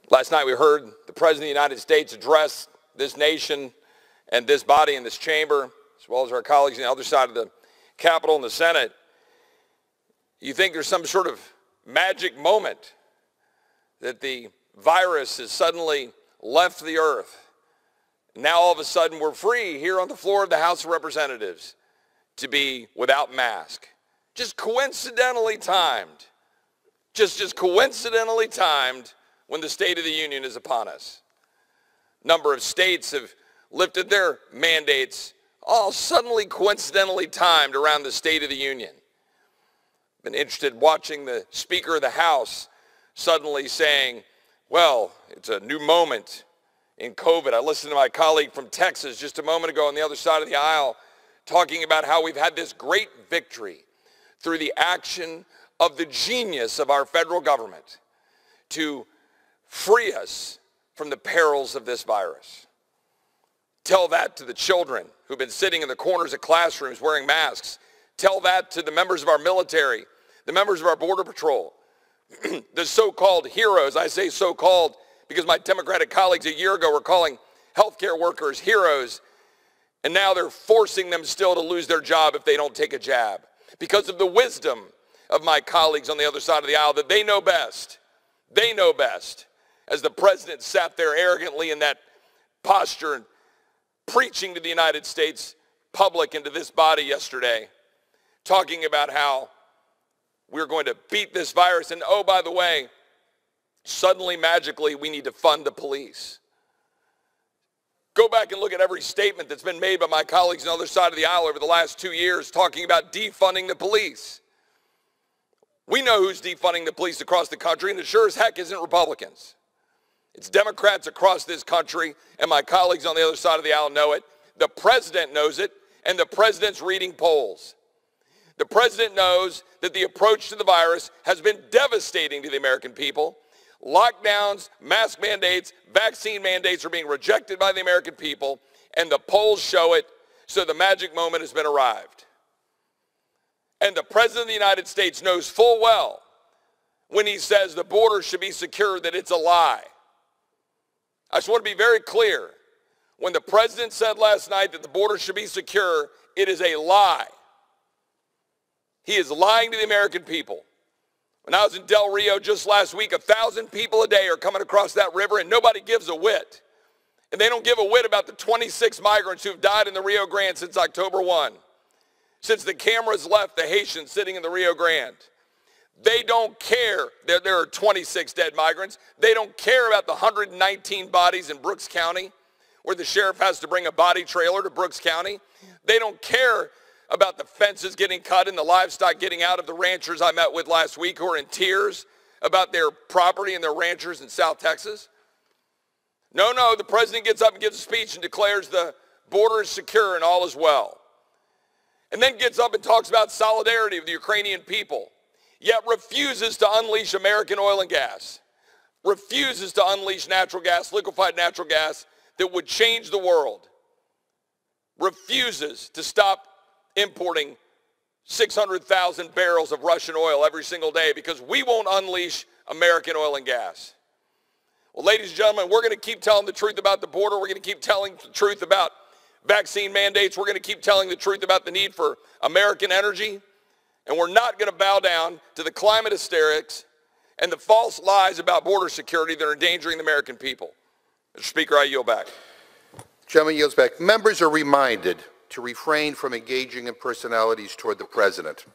Last night we heard the President of the United States address this nation and this body in this chamber, as well as our colleagues on the other side of the Capitol and the Senate. You think there's some sort of magic moment that the virus has suddenly left the earth. Now all of a sudden we're free here on the floor of the House of Representatives to be without mask. Just coincidentally timed. Just coincidentally timed when the State of the Union is upon us. A number of states have lifted their mandates, all suddenly coincidentally timed around the State of the Union. Been interested in watching the Speaker of the House suddenly saying, well, it's a new moment in COVID. I listened to my colleague from Texas just a moment ago on the other side of the aisle talking about how we've had this great victory through the action of the genius of our federal government to free us from the perils of this virus. Tell that to the children who've been sitting in the corners of classrooms wearing masks. Tell that to the members of our military, the members of our Border Patrol, the so-called heroes. I say so-called because my Democratic colleagues a year ago were calling healthcare workers heroes, and now they're forcing them still to lose their job if they don't take a jab because of the wisdom of my colleagues on the other side of the aisle that they know best. They know best. As the president sat there arrogantly in that posture and preaching to the United States public and to this body yesterday, talking about how we're going to beat this virus. And oh, by the way, suddenly, magically, we need to fund the police. Go back and look at every statement that's been made by my colleagues on the other side of the aisle over the last 2 years talking about defunding the police. We know who's defunding the police across the country, and it sure as heck isn't Republicans. It's Democrats across this country, and my colleagues on the other side of the aisle know it. The president knows it, and the president's reading polls. The president knows that the approach to the virus has been devastating to the American people. Lockdowns, mask mandates, vaccine mandates are being rejected by the American people, and the polls show it, so the magic moment has been arrived. And the President of the United States knows full well when he says the border should be secure that it's a lie. I just want to be very clear. When the President said last night that the border should be secure, it is a lie. He is lying to the American people. When I was in Del Rio just last week, 1,000 people a day are coming across that river and nobody gives a whit. And they don't give a whit about the 26 migrants who've died in the Rio Grande since October 1. Since the cameras left the Haitians sitting in the Rio Grande. They don't care that there are 26 dead migrants. They don't care about the 119 bodies in Brooks County where the sheriff has to bring a body trailer to Brooks County. They don't care about the fences getting cut and the livestock getting out of the ranchers I met with last week who are in tears about their property and their ranchers in South Texas. No, the president gets up and gives a speech and declares the border is secure and all is well. And then gets up and talks about solidarity with the Ukrainian people, yet refuses to unleash American oil and gas, refuses to unleash natural gas, liquefied natural gas that would change the world, refuses to stop importing 600,000 barrels of Russian oil every single day because we won't unleash American oil and gas. Well, ladies and gentlemen, we're going to keep telling the truth about the border. We're going to keep telling the truth about vaccine mandates. We're going to keep telling the truth about the need for American energy. And we're not going to bow down to the climate hysterics and the false lies about border security that are endangering the American people. Mr. Speaker, I yield back. Gentleman yields back. Members are reminded to refrain from engaging in personalities toward the President.